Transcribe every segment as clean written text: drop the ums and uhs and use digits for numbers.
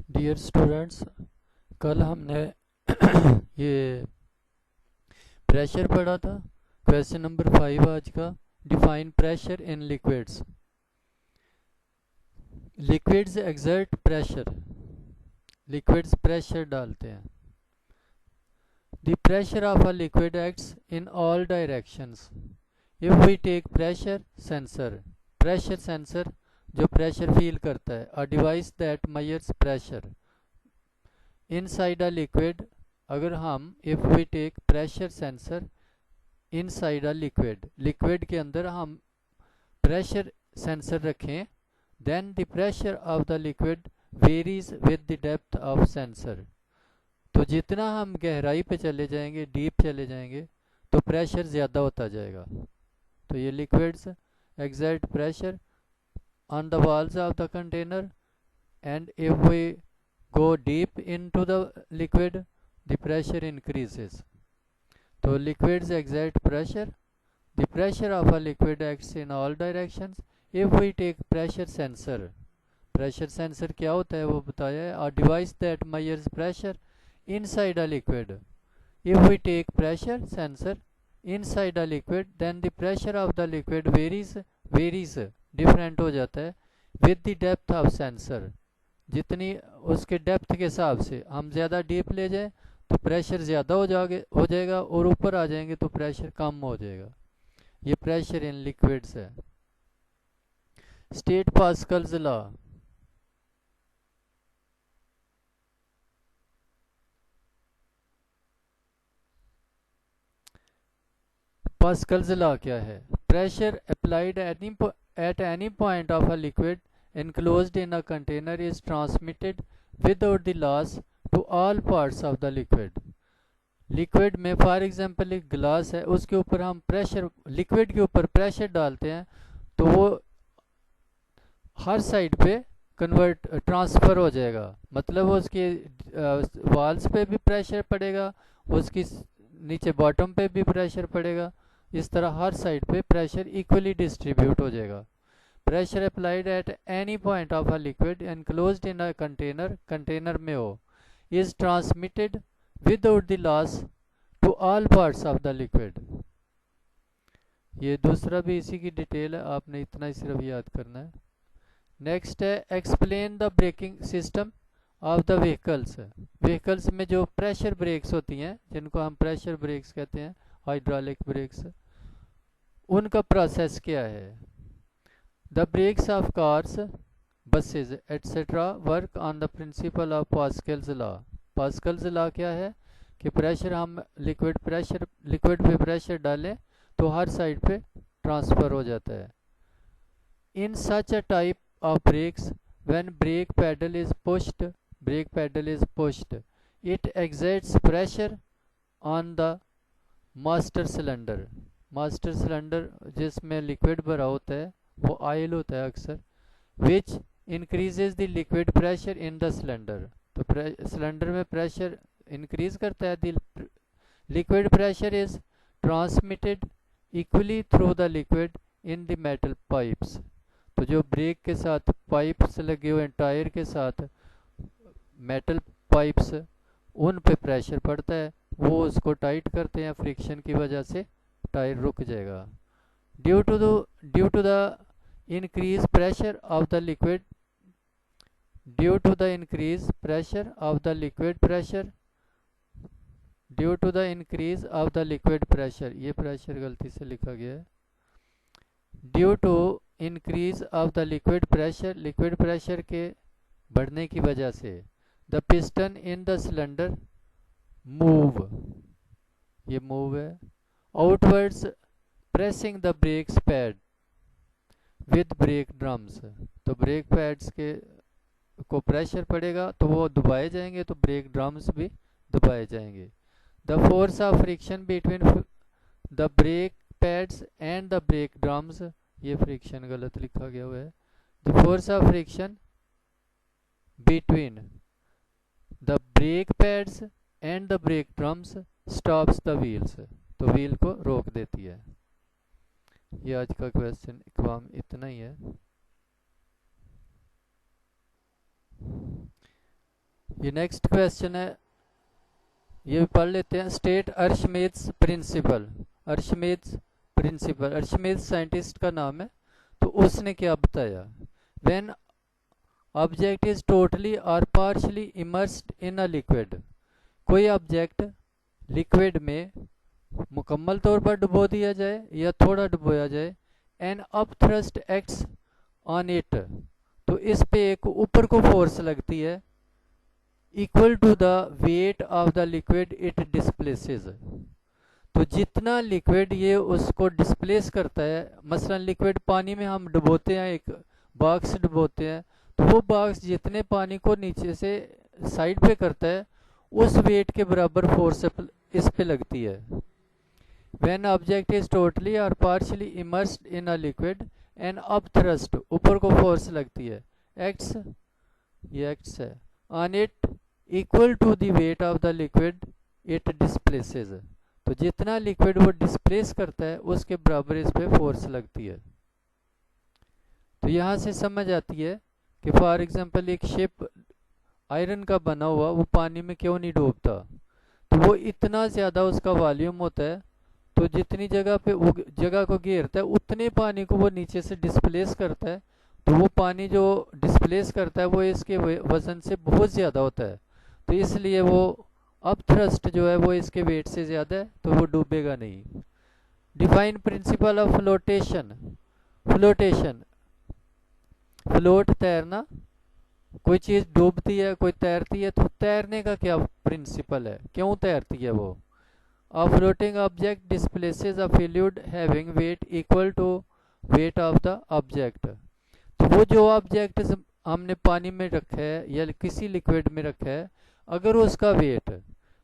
Dear students, कल हमने ये प्रेशर पढ़ा था। क्वेश्चन नंबर 5 आज का। Define pressure in liquids. Liquids exert pressure. Liquids pressure डालते हैं। The pressure of a liquid acts in all directions if we take pressure sensor. Pressure sensor जो प्रेशर फील करता है। A device that measures pressure inside a liquid. अगर हम if we take pressure sensor inside a liquid, liquid के अंदर हम pressure sensor रखें, then the pressure of the liquid varies with the depth of sensor. तो जितना हम गहराई पे चले जाएंगे, डीप चले जाएंगे, तो प्रेशर ज़्यादा होता जाएगा। तो ये liquids exert pressure on the walls of the container, and if we go deep into the liquid, the pressure increases. So liquids exert pressure. The pressure of a liquid acts in all directions if we take pressure sensor. Pressure sensor क्या होता है वो बताया है। A device that measures pressure inside a liquid. If we take pressure sensor inside a liquid, then the pressure of the liquid varies different हो जाता है with the depth of sensor. जितनी उसके डेप्थ के हिसाब से हम ज़्यादा डीप ले जाएं तो प्रेशर ज़्यादा हो जाएगा, और ऊपर आ जाएंगे तो प्रेशर कम हो जाएगा। ये प्रेशर इन लिक्विड्स है। State Pascal's law. Pascal's law क्या है? Pressure applied at any point of a liquid enclosed in a container is transmitted without the loss to all parts of the liquid. Liquid में for example एक गिलास है, उसके ऊपर हम pressure, liquid के ऊपर प्रेशर डालते हैं तो वो हर साइड पे कन्वर्ट ट्रांसफ़र हो जाएगा। मतलब उसके वॉल्स पे भी प्रेशर पड़ेगा, उसकी नीचे बॉटम पे भी प्रेशर पड़ेगा। इस तरह हर साइड पे प्रेशर इक्वली डिस्ट्रीब्यूट हो जाएगा। Pressure applied at any point of a liquid enclosed in a container, container में हो, is transmitted without the loss to all parts of the liquid. ये दूसरा भी इसी की डिटेल है, आपने इतना ही सिर्फ याद करना है। नेक्स्ट है explain the braking system of the vehicles. Vehicles में जो प्रेशर ब्रेक्स होती हैं, जिनको हम प्रेशर ब्रेक्स कहते हैं, हाइड्रोलिक ब्रेक्स, उनका प्रोसेस क्या है। The brakes of cars, buses, etc. work on the principle of Pascal's law. Pascal's law क्या है कि प्रेशर हम लिक्विड पे प्रेशर डालें तो हर साइड पे ट्रांसफ़र हो जाता है। In such a type of brakes, when brake pedal is pushed, it exerts pressure on the master cylinder. Master cylinder जिसमें लिक्विड भरा होता है वो ऑयल होता है अक्सर, विच increases the liquid pressure in the cylinder. तो सिलेंडर में प्रेशर इंक्रीज करता है। The liquid pressure is transmitted equally through the liquid in the metal pipes. तो जो ब्रेक के साथ पाइप्स लगे हुए हैं, टायर के साथ मेटल पाइप्स, उन पे प्रेशर पड़ता है, वो उसको टाइट करते हैं, फ्रिक्शन की वजह से टायर रुक जाएगा। Due to the increase pressure of the liquid due to the increase pressure of the liquid pressure due to the increase of the liquid pressure, ये प्रेशर गलती से लिखा गया है। Due to increase of the liquid pressure के बढ़ने की वजह से the piston in the cylinder move, ये मूव है, outwards pressing the brakes pad with brake drums. तो ब्रेक पैड्स के को प्रेशर पड़ेगा तो वो दबाए जाएंगे, तो ब्रेक ड्रम्स भी दबाए जाएंगे। The force of friction between the brake pads and the brake drums, ये फ्रिक्शन गलत लिखा गया हुआ है। The force of friction between the brake pads and the brake drums stops the wheels, तो व्हील को रोक देती है। ये आज का क्वेश्चन इकवाम इतना ही है। ये नेक्स्ट क्वेश्चन है, ये भी पढ़ लेते हैं। State Archimedes principle. Archimedes scientist का नाम है, तो उसने क्या बताया? When object is totally or partially immersed in a liquid, कोई ऑब्जेक्ट लिक्विड में मुकम्मल तौर पर डुबो दिया जाए या थोड़ा डुबोया जाए, an upthrust acts on it, तो इस पे एक ऊपर को फोर्स लगती है equal to the weight of the liquid it displaces. तो जितना लिक्विड ये उसको डिस्प्लेस करता है, मसलन लिक्विड पानी में हम डुबोते हैं, एक बॉक्स डुबोते हैं, तो वो बॉक्स जितने पानी को नीचे से साइड पे करता है उस वेट के बराबर फोर्स इस पे लगती है। व्हेन ऑब्जेक्ट इज टोटली और partially immersed in a liquid and up thrust, ऊपर को फोर्स लगती है, एक्ट्स, ये एक्ट्स है, on it equal to the weight of the liquid it displaces. तो जितना लिक्विड वो डिस्प्लेस करता है उसके बराबर इस पे फोर्स लगती है। तो यहाँ से समझ आती है कि फॉर एग्जांपल एक शिप आयरन का बना हुआ वो पानी में क्यों नहीं डूबता, तो वो इतना ज़्यादा उसका वॉल्यूम होता है, तो जितनी जगह पे वो जगह को घेरता है उतने पानी को वो नीचे से डिस्प्लेस करता है, तो वो पानी जो डिस्प्लेस करता है वो इसके वजन से बहुत ज़्यादा होता है, तो इसलिए वो अब थ्रस्ट जो है वो इसके वेट से ज़्यादा है, तो वो डूबेगा नहीं। Define principal of flotation. Float तैरना, कोई चीज़ डूबती है कोई तैरती है, तो तैरने का क्या प्रिंसिपल है, क्यों तैरती है वो? A floating object displaces a fluid having weight equal to weight of the object। तो वो जो ऑब्जेक्ट हमने पानी में रखा है या किसी लिक्विड में रखा है, अगर उसका वेट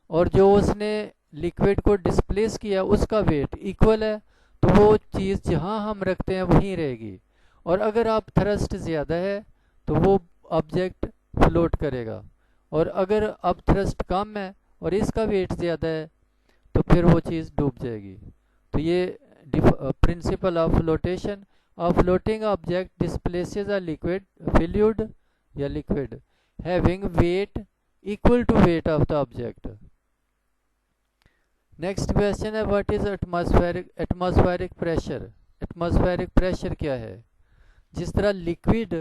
और जो उसने लिक्विड को डिस्प्लेस किया उसका वेट इक्वल है, तो वो चीज़ जहाँ हम रखते हैं वहीं रहेगी, और अगर आप थ्रस्ट ज़्यादा है तो वो ऑब्जेक्ट फ्लोट करेगा, और अगर अब थ्रस्ट कम है और इसका वेट ज़्यादा है तो फिर वो चीज़ डूब जाएगी। तो ये principle of flotation. A floating object displaces a liquid fluid या liquid having weight equal to weight of the object. Next question है, what is atmospheric pressure. Atmospheric pressure क्या है? जिस तरह लिक्विड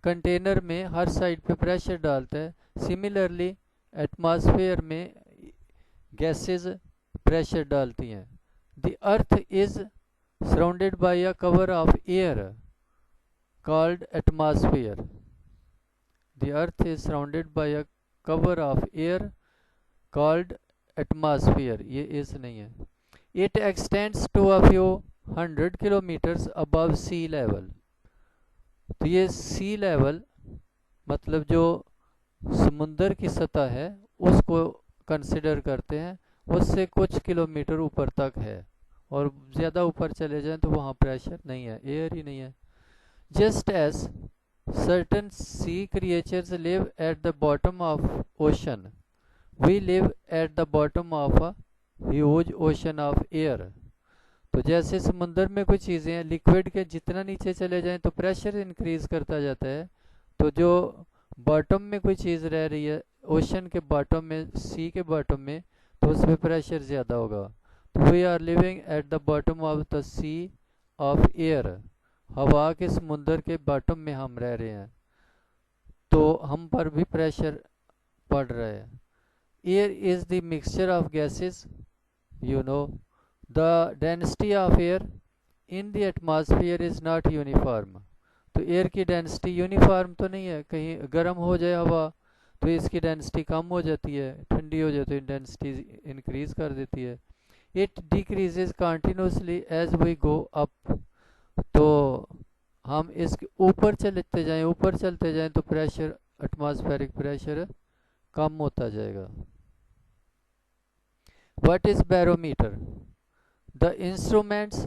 कंटेनर में हर साइड पे प्रेशर डालता है, सिमिलरली एटमॉस्फेयर में गैसेस प्रेशर डालती हैं। The earth is surrounded by a cover of air called atmosphere. The earth is surrounded by a cover of air called atmosphere, ये इज नहीं है। It extends to a few 100 kilometres above sea level. तो ये सी level मतलब जो समुंदर की सतह है उसको कंसिडर करते हैं, उससे कुछ किलोमीटर ऊपर तक है, और ज़्यादा ऊपर चले जाएं तो वहाँ प्रेशर नहीं है, एयर ही नहीं है। Just as certain sea creatures live at the bottom of ocean, we live at the bottom of a huge ocean of air. तो जैसे समुंदर में कुछ चीज़ें हैं लिक्विड के, जितना नीचे चले जाएं तो प्रेशर इंक्रीज करता जाता है, तो जो बॉटम में कोई चीज़ रह रही है ओशन के बॉटम में, सी के बॉटम में, तो उसमें प्रेशर ज़्यादा होगा। तो we are living at the bottom of the sea of air, हवा के समुंदर के बॉटम में हम रह रहे हैं, तो हम पर भी प्रेशर पड़ रहा है। Air is the mixture of gases, you know the density of air in the atmosphere is not uniform. तो एयर की डेंसिटी यूनिफॉर्म तो नहीं है, कहीं गर्म हो जाए हवा तो इसकी डेंसिटी कम हो जाती है, ठंडी हो जाती है डेंसिटी इंक्रीज कर देती है। It decreases continuously as we go up. तो हम इसके ऊपर चलते जाएं तो प्रेशर, एटमॉस्फेरिक प्रेशर कम होता जाएगा। What is barometer? The instruments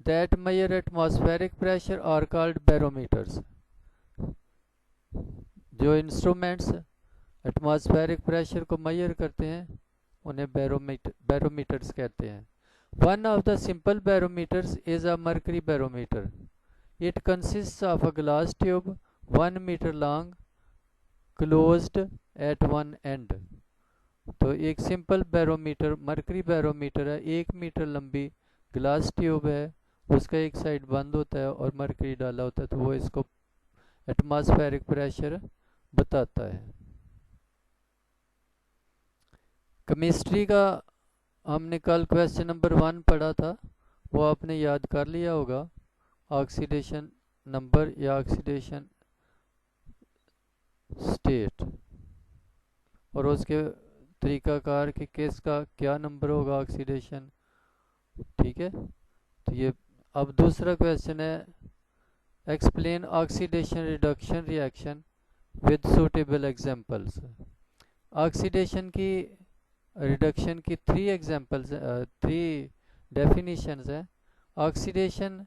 that measure atmospheric pressure are called barometers. जो इंस्ट्रूमेंट्स एटमॉस्फेरिक प्रेशर को मेजर करते हैं उन्हें बैरोमीटर्स कहते हैं। One of the simple barometers is a mercury barometer. It consists of a glass tube 1 metre long closed at one end. तो एक simple barometer, mercury barometer है, 1 मीटर लंबी ग्लास ट्यूब है, उसका एक साइड बंद होता है और मरकरी डाला होता है, तो वो इसको एटमॉस्फेरिक प्रेशर बताता है। केमिस्ट्री का हमने कल क्वेश्चन नंबर 1 पढ़ा था, वो आपने याद कर लिया होगा, ऑक्सीडेशन नंबर या ऑक्सीडेशन स्टेट, और उसके तरीकाकार कि किसका क्या नंबर होगा ऑक्सीडेशन। ठीक है, तो ये अब दूसरा क्वेश्चन है, explain oxidation reduction reaction with suitable examples. Oxidation की रिडक्शन की 3 एग्जांपल्स, 3 डेफिनेशंस है। ऑक्सीडेशन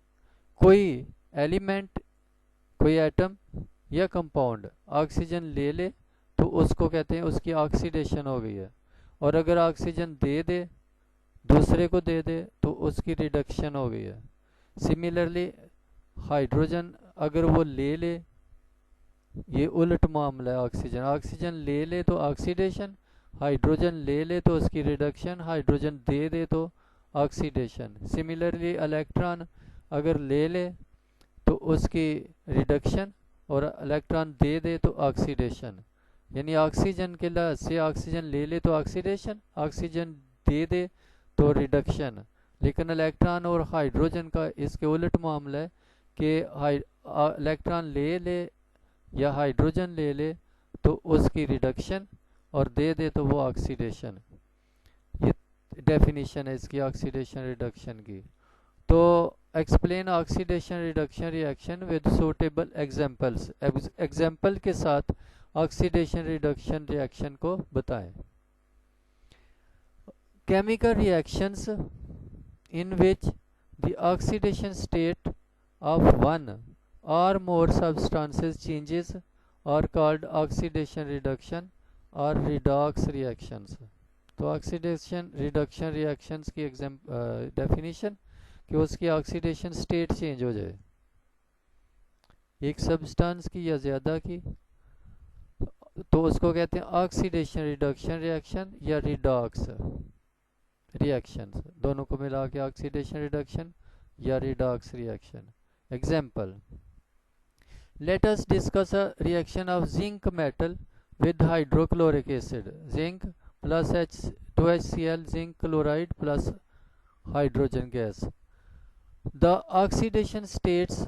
कोई एलिमेंट, कोई एटम या कंपाउंड ऑक्सीजन ले ले तो उसको कहते हैं उसकी ऑक्सीडेशन हो गई है, और अगर ऑक्सीजन दे दे, दूसरे को दे दे, तो उसकी रिडक्शन हो गई है। सिमिलरली हाइड्रोजन अगर वो ले ले, ये उलट मामला है, ऑक्सीजन ले ले तो ऑक्सीडेशन, हाइड्रोजन ले ले तो उसकी रिडक्शन, हाइड्रोजन दे दे तो ऑक्सीडेशन। सिमिलरली इलेक्ट्रॉन अगर ले ले तो उसकी रिडक्शन, और इलेक्ट्रॉन दे दे तो ऑक्सीडेशन। यानी ऑक्सीजन के लिहाज से ऑक्सीजन ले ले तो ऑक्सीडेशन, ऑक्सीजन दे दे तो रिडक्शन। लेकिन इलेक्ट्रॉन और हाइड्रोजन का इसके उलट मामला है कि इलेक्ट्रॉन ले ले या हाइड्रोजन ले ले तो उसकी रिडक्शन, और दे दे तो वो ऑक्सीडेशन। ये डेफिनेशन है इसकी ऑक्सीडेशन रिडक्शन की। तो explain oxidation reduction reaction with suitable examples, example के साथ ऑक्सीडेशन रिडक्शन रिएक्शन को बताएं। Chemical reactions in which the oxidation state of one or more substances changes are called oxidation reduction or redox reactions। तो oxidation reduction reactions की definition कि उसकी oxidation state change हो जाए, एक सब्सटेंस की या ज़्यादा की, तो उसको कहते हैं ऑक्सीडेशन रिडक्शन रिएक्शन या रिडॉक्स रिएक्शंस, दोनों को मिला के ऑक्सीडेशन रिडक्शन या redox reaction. Example, let us discuss a reaction of zinc metal with hydrochloric acid, zinc plus H2HCl, zinc chloride plus hydrogen gas. The oxidation states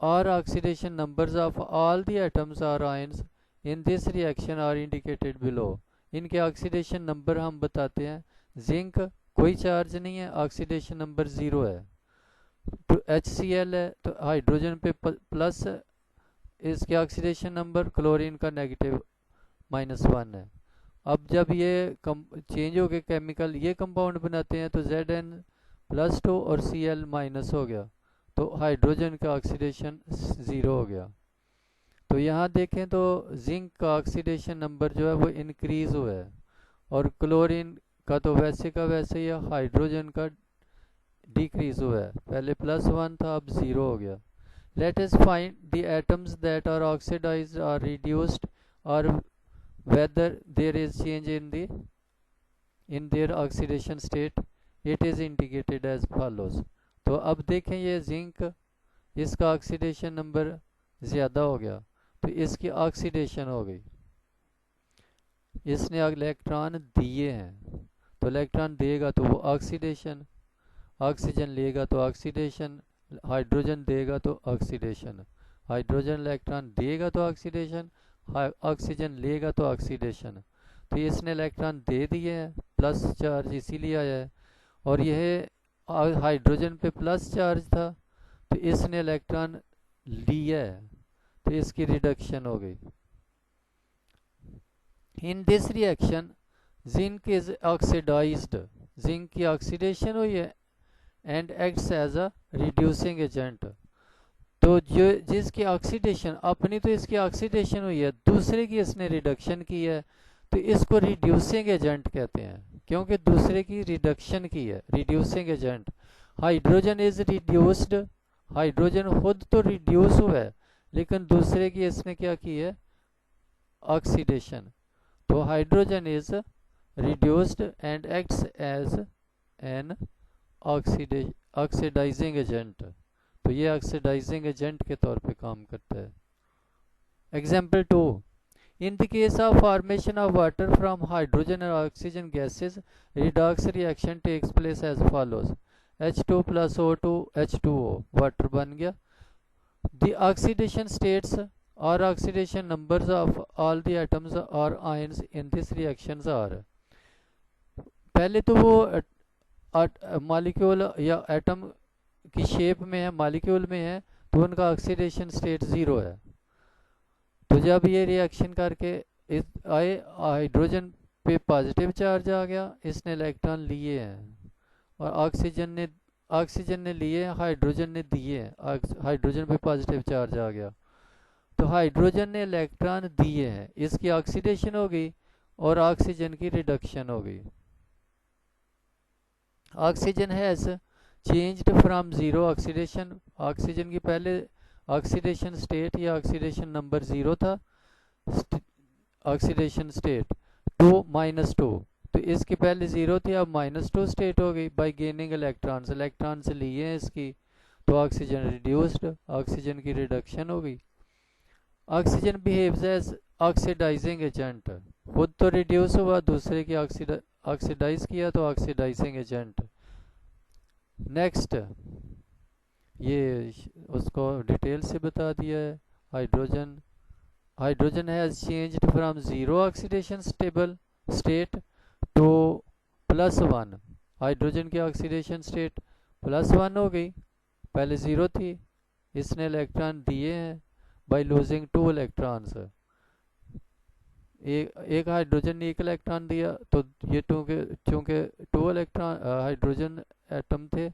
और oxidation numbers of all the atoms और ions in this reaction are indicated below. इनके oxidation number हम बताते हैं। Zinc कोई charge नहीं है, oxidation number 0 है। तो HCl है तो हाइड्रोजन पे प्लस, इसके ऑक्सीडेशन नंबर, क्लोरीन का नेगेटिव -1 है। अब जब ये चेंज हो गए केमिकल, ये कंपाउंड बनाते हैं तो Zn+2 और Cl- हो गया, तो हाइड्रोजन का ऑक्सीडेशन 0 हो गया। तो यहाँ देखें तो जिंक का ऑक्सीडेशन नंबर जो है वो इंक्रीज हुआ है, और क्लोरीन का तो वैसे का वैसे ही, हाइड्रोजन का डिक्रीज हुआ है, पहले +1 था अब 0 हो गया। Let us find the atoms that are oxidised और रिड्यूस्ड और whether there is change in their oxidation state, it is indicated as follows. तो अब देखें ये जिंक, इसका ऑक्सीडेशन नंबर ज़्यादा हो गया तो इसकी ऑक्सीडेशन हो गई, इसने इलेक्ट्रॉन दिए हैं तो इलेक्ट्रॉन देगा तो वो ऑक्सीडेशन, ऑक्सीजन लेगा तो ऑक्सीडेशन, हाइड्रोजन देगा तो ऑक्सीडेशन, हाइड्रोजन इलेक्ट्रॉन देगा तो ऑक्सीडेशन, ऑक्सीजन लेगा तो ऑक्सीडेशन। तो इसने इलेक्ट्रॉन दे दिए हैं, प्लस चार्ज इसीलिए आया है, और यह हाइड्रोजन पे प्लस चार्ज था तो इसने इलेक्ट्रॉन लिया है तो इसकी रिडक्शन हो गई। In this reaction zinc is oxidised, zinc की ऑक्सीडेशन हुई है, and acts as a reducing agent. तो जो जिसकी ऑक्सीडेशन, अपनी तो इसकी ऑक्सीडेशन हुई है, दूसरे की इसने रिडक्शन की है, तो इसको रिड्यूसिंग एजेंट कहते हैं, क्योंकि दूसरे की रिडक्शन की है, reducing agent. Hydrogen is reduced, hydrogen खुद तो रिड्यूस हुआ है लेकिन दूसरे की इसने क्या की है, oxidation. तो hydrogen is reduced and acts as an oxidizing agent. तो ये ऑक्सीडाइजिंग एजेंट के तौर पे काम करता है. Example 2. In the case of formation of water from hydrogen and oxygen gases, redox reaction takes place as follows. H2 plus O2 H2O water बन गया. The oxidation states or oxidation numbers of all the atoms or ions in this reactions are. पहले तो वो molecule या atom की shape में है, molecule में है, तो उनका ऑक्सीडेशन स्टेट ज़ीरो है. तो जब ये रिएक्शन करके आए हाइड्रोजन पे पॉजिटिव चार्ज आ गया, इसने इलेक्ट्रॉन लिए हैं, और ऑक्सीजन ने लिए हैं, हाइड्रोजन ने दिए हैं, हाइड्रोजन पे पॉजिटिव चार्ज आ गया, तो हाइड्रोजन ने इलेक्ट्रॉन दिए हैं, इसकी ऑक्सीडेशन हो गई और ऑक्सीजन की रिडक्शन हो गई. Oxygen has changed from zero oxidation. Oxygen की पहले ऑक्सीडेशन स्टेट या ऑक्सीडेशन नंबर ज़ीरो था, ऑक्सीडेशन स्टेट टू -2, तो इसकी पहले ज़ीरो थी, अब -2 स्टेट हो गई बाय गेनिंग इलेक्ट्रॉन्स. इलेक्ट्रॉन्स लिए हैं इसकी, तो ऑक्सीजन रिड्यूस्ड, ऑक्सीजन की रिडक्शन हो गई. Oxygen behaves as oxidising agent. खुद तो रिड्यूस हुआ, दूसरे की ऑक्सीडाइज किया, तो ऑक्सीडाइजिंग एजेंट. नेक्स्ट, ये उसको डिटेल से बता दिया है. Hydrogen has changed from zero oxidation stable state to +1. Hydrogen की ऑक्सीडेशन स्टेट +1 हो गई, पहले ज़ीरो थी, इसने इलेक्ट्रॉन दिए हैं बाय लूजिंग 2 इलेक्ट्रॉन्स. एक हाइड्रोजन ने 1 इलेक्ट्रॉन दिया, तो ये चूँकि 2 इलेक्ट्रॉन हाइड्रोजन एटम थे,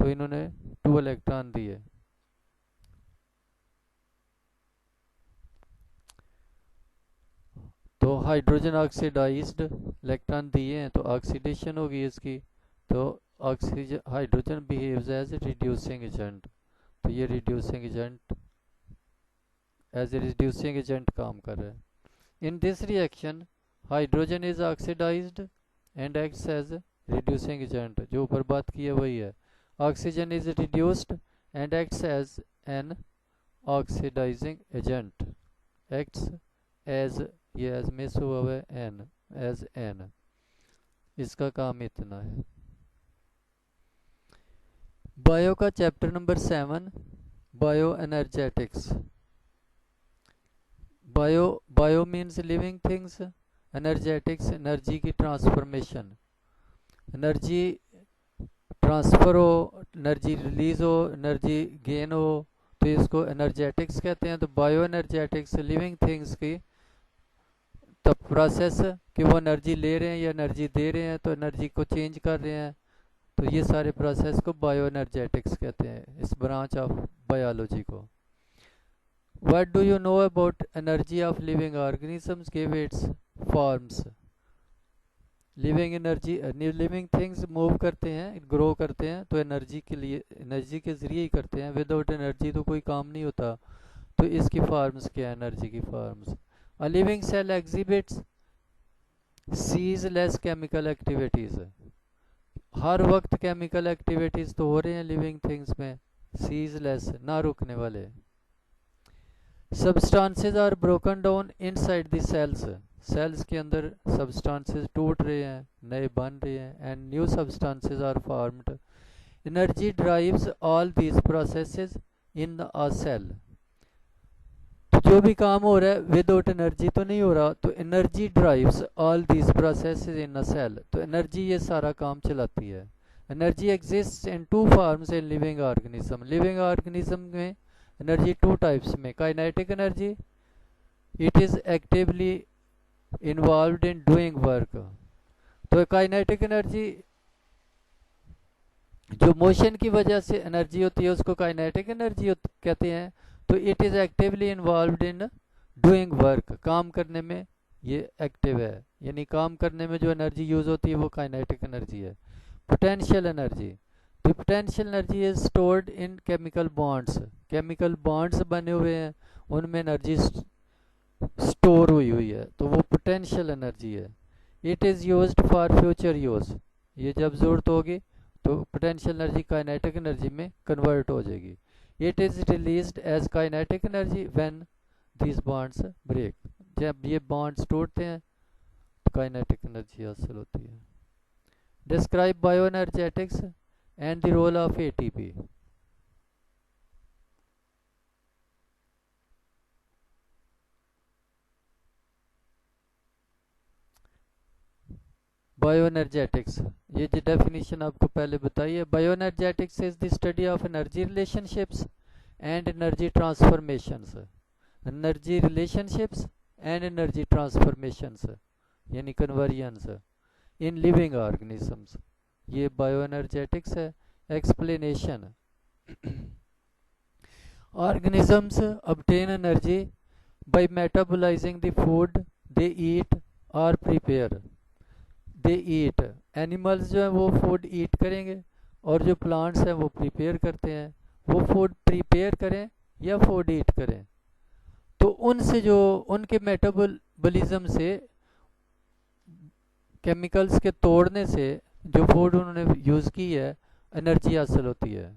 तो इन्होंने 2 इलेक्ट्रॉन दिए. तो हाइड्रोजन ऑक्सीडाइज्ड, इलेक्ट्रॉन दिए हैं, तो ऑक्सीडेशन होगी इसकी, तो oxygen hydrogen behaves as reducing agent. तो ये reducing agent as a reducing agent काम कर रहा है. In this reaction hydrogen is oxidised and acts as reducing agent. जो ऊपर बात की है वही है. Oxygen is reduced and acts as an oxidizing agent. Acts as, ये as मिस हुआ है, n as n. इसका काम इतना है. बायो का chapter number 7, bio energetics. Bio means living things, energetics energy की ट्रांसफॉर्मेशन. एनर्जी ट्रांसफ़र हो, एनर्जी रिलीज़ हो, एनर्जी गेन हो, तो इसको एनर्जेटिक्स कहते हैं. तो बायो एनर्जेटिक्स लिविंग थिंग्स की तो प्रोसेस कि वो एनर्जी ले रहे हैं या एनर्जी दे रहे हैं, तो एनर्जी को चेंज कर रहे हैं, तो ये सारे प्रोसेस को बायो एनर्जेटिक्स कहते हैं, इस ब्रांच ऑफ बायोलॉजी को. What do you know about energy of living organisms? Give its forms. Living energy, living things move करते हैं, ग्रो करते हैं, तो एनर्जी के लिए, एनर्जी के ज़रिए ही करते हैं. विदाउट एनर्जी तो कोई काम नहीं होता. तो इसकी फॉर्म्स क्या है एनर्जी की forms? A living cell exhibits ceaseless chemical activities. हर वक्त केमिकल एक्टिविटीज़ तो हो रहे हैं लिविंग थिंग्स में, सीजलेस, ना रुकने वाले. Substances are broken down inside the cells. Cells के अंदर सब्सटेंसेस टूट रहे हैं, नए बन रहे हैं, and new substances are formed. Energy drives all these processes in a cell. तो जो भी काम हो रहा है विदाउट एनर्जी तो नहीं हो रहा, तो energy drives all these processes in a cell. तो एनर्जी ये सारा काम चलाती है. Energy exist in 2 forms in living organism. Living organism में एनर्जी 2 टाइप्स में. Kinetic energy, it is actively involved in doing work. तो काइनेटिक एनर्जी जो मोशन की वजह से एनर्जी होती है उसको काइनेटिक एनर्जी कहते हैं. तो it is actively involved in doing work. काम करने में ये एक्टिव है, यानी काम करने में जो एनर्जी यूज़ होती है वो काइनेटिक एनर्जी है. पोटेंशियल एनर्जी, तो potential energy is stored in chemical bonds. Chemical bonds बने हुए हैं, उनमें एनर्जी स्टोर हुई हुई है, तो वो पोटेंशियल एनर्जी है। It is used for future use, ये जब ज़रूरत होगी तो पोटेंशियल एनर्जी काइनेटिक एनर्जी में कन्वर्ट हो जाएगी। It is released as kinetic energy when these bonds break, जब ये बॉन्ड्स टूटते हैं तो काइनेटिक एनर्जी हासिल होती है। Describe bioenergetics and the role of ATP. Bioenergetics, ये जो डेफिनेशन आपको पहले बताई है, bioenergetics is the study of energy relationships and energy transformations. Energy relationships and energy transformations यानी कन्वर्जन्स इन लिविंग ऑर्गेनिजम्स, ये बायोएनर्जेटिक्स है। Explanation, organisms obtain energy by metabolizing the food they eat or prepare। They eat, animals जो है वो food ईट करेंगे और जो plants हैं वो प्रिपेयर करते हैं। वो फूड प्रिपेयर करें या फूड ईट करें, तो उनसे जो उनके मेटाबॉलिज्म से, केमिकल्स के तोड़ने से जो फूड उन्होंने यूज़ की है, एनर्जी हासिल होती है।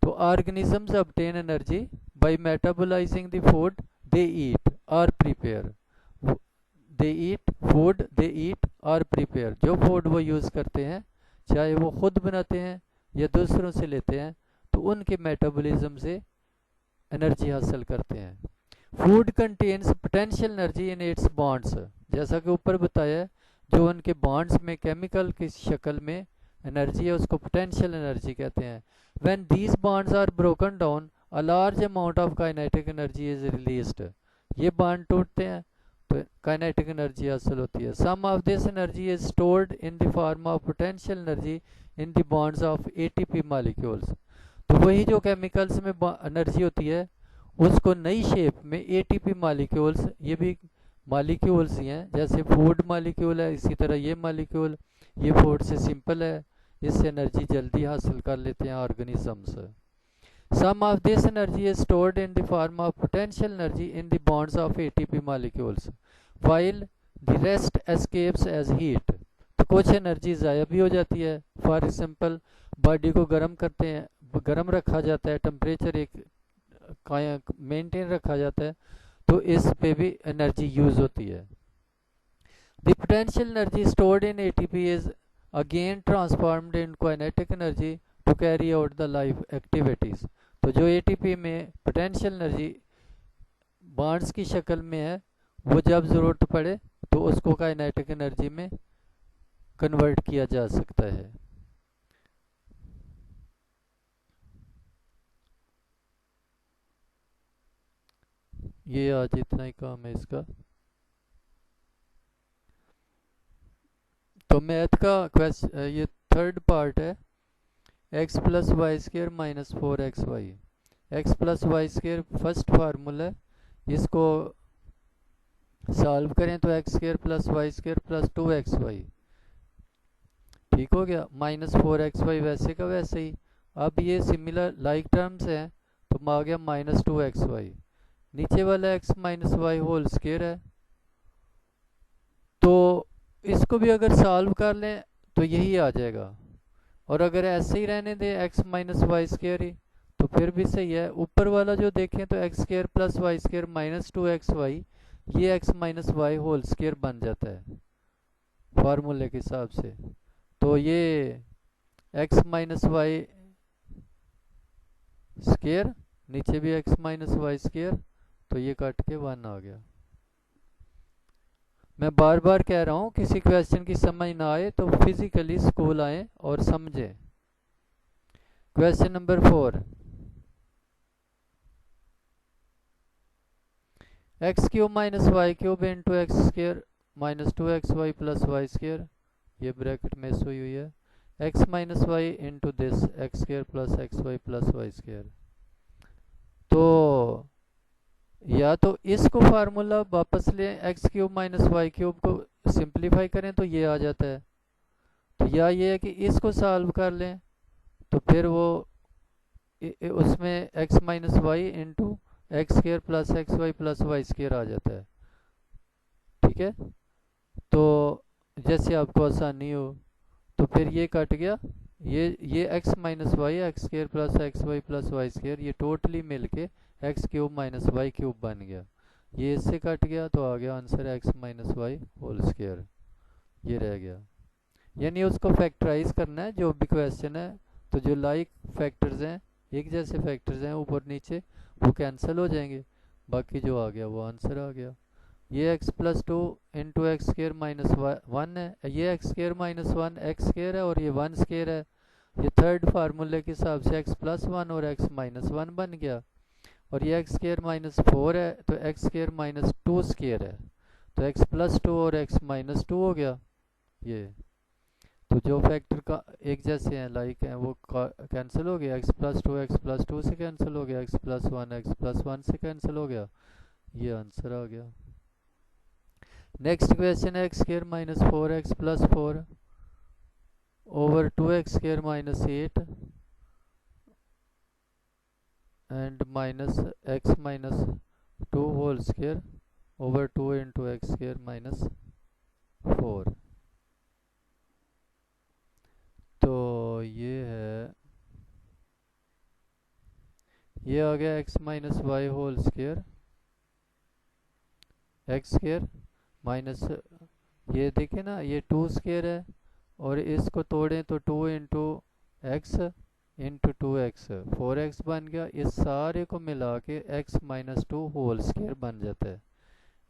तो organisms obtain energy by metabolising the food they eat और prepare. They eat food, they eat और प्रिपेयर, जो फूड वो यूज़ करते हैं, चाहे वो खुद बनाते हैं या दूसरों से लेते हैं, तो उनके मेटाबॉलिज्म से एनर्जी हासिल करते हैं। Food contains potential energy in its bonds, जैसा कि ऊपर बताया है, जो उनके बॉन्ड्स में केमिकल की शक्ल में एनर्जी है उसको पोटेंशियल एनर्जी कहते हैं। When these bonds are broken down a large amount of kinetic energy is released, ये बॉन्ड टूटते हैं तो काइनेटिक एनर्जी हासिल होती है। Some of this energy is stored in the form of potential energy in the bonds of ATP molecules. तो वही जो केमिकल्स में एनर्जी होती है उसको नई शेप में एटीपी मॉलिक्यूल्स, ये भी मॉलिक्यूल्स ही हैं, जैसे फूड मॉलिक्यूल है इसी तरह ये मॉलिक्यूल, ये फूड से सिंपल है, इससे एनर्जी जल्दी हासिल कर लेते हैं organisms. Some of this energy is stored in the form of potential energy in the bonds of ATP molecules, while the rest escapes as heat। तो कुछ एनर्जी ज़ाया भी हो जाती है। फॉर एग्जाम्पल बॉडी को गर्म करते हैं, गर्म रखा जाता है, टेम्परेचर एक मेंटेन रखा जाता है, तो इस पे भी एनर्जी यूज़ होती है। The potential energy stored in ATP is again transformed in kinetic energy to carry out the life activities। तो जो एटीपी में पोटेंशियल एनर्जी बॉन्ड्स की शक्ल में है, वो जब ज़रूरत पड़े तो उसको काइनेटिक एनर्जी में कन्वर्ट किया जा सकता है। ये आज इतना ही काम है इसका। तो मैथ का क्वेश्चन, ये थर्ड पार्ट है। X plus y square minus 4xy। X plus y square first formula है, इसको सॉल्व करें तो x square plus y square plus 2xy, ठीक हो गया। माइनस 4xy वैसे का वैसे ही। अब ये सिमिलर लाइक टर्म्स हैं तो आ गया माइनस 2xy। नीचे वाला x minus y whole square है, तो इसको भी अगर सॉल्व कर लें तो यही आ जाएगा, और अगर ऐसे ही रहने दें x माइनस वाई स्केयर ही तो फिर भी सही है। ऊपर वाला जो देखें तो x square plus y square minus 2xy, ये x minus y whole square बन जाता है फार्मूले के हिसाब से। तो ये x माइनस वाई स्केयर, नीचे भी x माइनस वाई स्केयर, तो ये कट के 1 आ गया। मैं बार बार कह रहा हूँ, किसी क्वेश्चन की समझ ना आए तो फिजिकली स्कूल आए और समझें। Question number 4, x cube minus y cube into x square minus 2xy plus y square, ये ब्रैकेट में हुई हुई है, x minus y into this x square plus xy plus y square. तो या तो इसको फार्मूला वापस लें, x cube minus y cube को सिंप्लीफाई करें तो ये आ जाता है, तो या ये है कि इसको सॉल्व कर लें तो फिर वो उसमें x minus y into x square plus x y plus y square आ जाता है। ठीक है, तो जैसे आपको आसानी हो तो फिर ये कट गया, ये x minus y x square plus x y plus y square ये टोटली मिलके x cube minus y cube बन गया। ये इससे कट गया तो आ गया answer x minus y whole square, ये रह गया। यानी उसको फैक्टराइज करना है जो भी क्वेश्चन है, तो जो लाइक फैक्टर्स हैं, एक जैसे फैक्टर्स हैं ऊपर नीचे, वो कैंसिल हो जाएंगे, बाकी जो आ गया वो आंसर आ गया। ये x plus two into x square minus one है, ये x square minus one x square है और ये वन स्केयर है। ये थर्ड फार्मूले के हिसाब से x प्लस वन और x माइनस वन बन गया। और ये एक्स स्केयर माइनस फोर है तो x square minus two square है, तो x प्लस टू और x माइनस टू हो गया। ये तो जो फैक्टर का एक जैसे हैं लाइक हैं वो कैंसिल हो गया, एक्स प्लस टू से कैंसिल हो गया, एक्स प्लस वन से कैंसिल हो गया, ये आंसर आ गया। नेक्स्ट क्वेश्चन है x square minus four x plus four over two x square minus eight and minus x minus two whole square over two into x square minus four. तो ये है, ये आ गया x minus y whole square x square minus, ये देखे ना ये टू स्केयर है और इसको तोड़ें तो two into x into two x four x बन गया। इस सारे को मिला के x minus two whole square बन जाता है,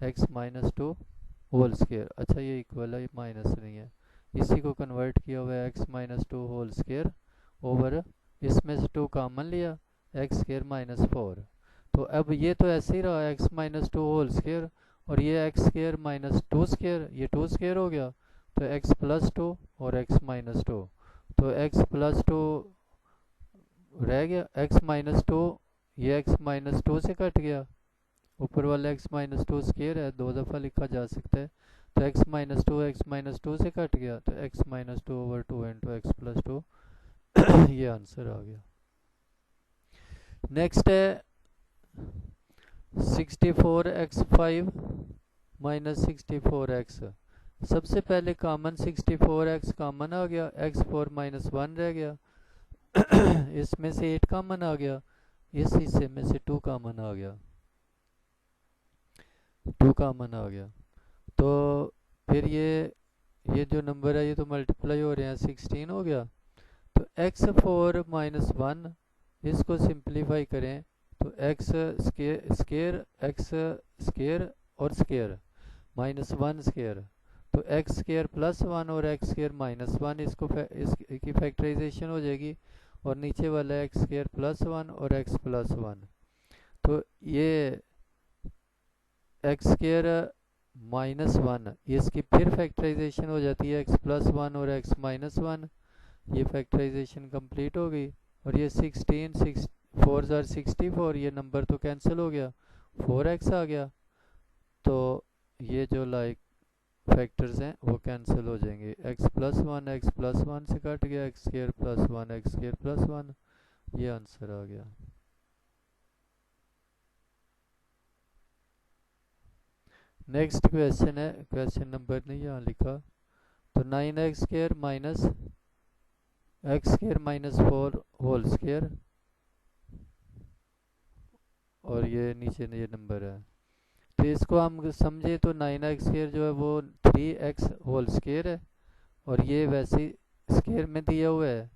x minus two whole square. अच्छा ये इक्वल है, ये माइनस नहीं है, इसी को कन्वर्ट किया हुआ है x minus two whole square over, इसमें से टू कॉमन लिया एक्स स्केयर माइनस फोर। तो अब ये तो ऐसे ही रहा x minus two whole square और ये x square minus two square, ये टू स्केयर हो गया, तो एक्स प्लस टू और एक्स माइनस टू, तो एक्स प्लस टू रह गया, एक्स माइनस टू, ये एक्स माइनस टू से कट गया, ऊपर वाला एक्स माइनस टू स्केयर है, दो दफ़ा लिखा जा सकता है, तो एक्स माइनस टू से कट गया, तो x minus to over two into x plus to ये आंसर आ गया। नेक्स्ट है 64x5 माइनस 64x। सबसे पहले कॉमन 64x कॉमन आ गया, x4 माइनस वन रह गया इसमें से 8 कॉमन आ गया, इस हिस्से में से 2 कॉमन आ गया, 2 कॉमन आ गया। तो फिर ये जो नंबर है ये तो मल्टीप्लाई हो रहे हैं, 16 हो गया। तो x4 माइनस वन, इसको सिंप्लीफाई करें तो x स्केयर एक्स स्केयर और स्केयर माइनस वन स्केयर, तो एक्स स्केयर प्लस वन और एक्स स्केयर माइनस वन, इसकी फैक्टराइजेशन हो जाएगी, और नीचे वाला एक्स स्केयर प्लस वन और एक्स प्लस वन, तो ये एक्स स्केयर माइनस वन, इसकी फिर फैक्टराइजेशन हो जाती है एक्स प्लस वन और एक्स माइनस वन, ये फैक्टराइजेशन कंप्लीट हो गई। और ये 16 4 ज़ार 64, ये नंबर तो कैंसिल हो गया, 4x आ गया, तो ये जो लाइक फैक्टर्स हैं वो कैंसिल हो जाएंगे, एक्स प्लस वन से कट गया, एक्स स्केयर प्लस वन, ये आंसर आ गया। नेक्स्ट क्वेश्चन है, क्वेश्चन नंबर नहीं यहाँ लिखा, तो 9x square minus x square minus four whole square, और ये नीचे ये नंबर है, तो इसको हम समझे तो 9x स्केयर जो है वो 3x होल स्केयर है, और ये वैसे स्केयर में दिया हुआ है,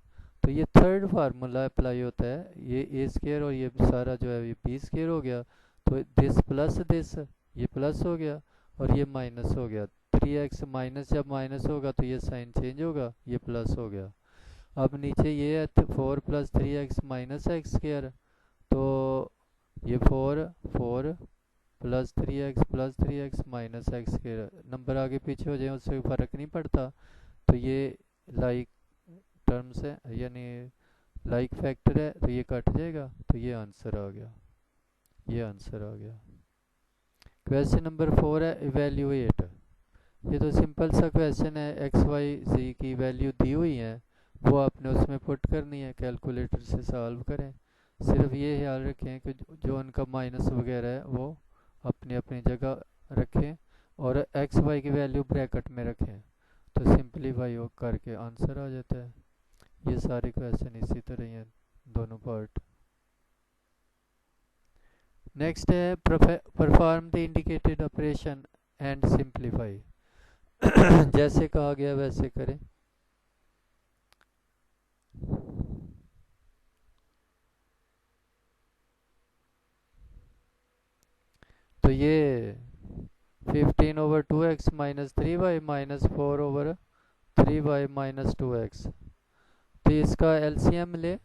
तो ये थर्ड फार्मूला अप्लाई होता है, ये ए स्केयर और ये सारा जो है ये बी स्केयर हो गया, तो दिस प्लस दिस, ये प्लस हो गया और ये माइनस हो गया, 3x माइनस, जब माइनस होगा तो ये साइन चेंज होगा, ये प्लस हो गया। अब नीचे ये है 4 plus 3x minus x square, तो ये 4 plus 3x minus x square, number आगे पीछे हो जाए उससे फ़र्क नहीं पड़ता, तो ये लाइक टर्म्स है यानी लाइक फैक्टर है, तो ये कट जाएगा, तो ये आंसर आ गया, ये आंसर आ गया। क्वेश्चन नंबर 4 है इवेल्यूएट, ये तो सिंपल सा क्वेश्चन है, एक्स वाई जी की वैल्यू दी हुई है, वो आपने उसमें पुट करनी है, कैलकुलेटर से सॉल्व करें, सिर्फ ये ख्याल रखें कि जो उनका माइनस वगैरह है वो अपनी अपनी जगह रखें और एक्स वाई की वैल्यू ब्रैकेट में रखें, तो सिंपलीफाई करके आंसर आ जाता है। ये सारे क्वेश्चन इसी तरह ही हैं, दोनों पार्ट। नेक्स्ट है perform the indicated operation and simplify. जैसे कहा गया वैसे करें। तो ये 15/2x minus 3y minus 4/3y minus 2x, तो इसका एलसीएम ले।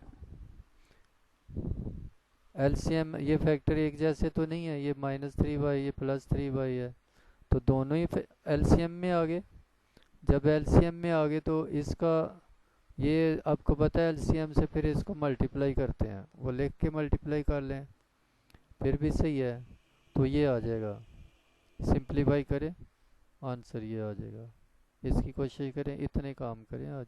एलसीएम ये फैक्टर एक जैसे तो नहीं है, ये -3y ये +3y है, तो दोनों ही एलसीएम में आ गए। जब एलसीएम में आ गए तो इसका ये आपको पता है एलसीएम से फिर इसको मल्टीप्लाई करते हैं, वो लिख के मल्टीप्लाई कर लें फिर भी सही है, तो ये आ जाएगा। सिंप्लीफाई करें आंसर ये आ जाएगा। इसकी कोशिश करें, इतने काम करें आज।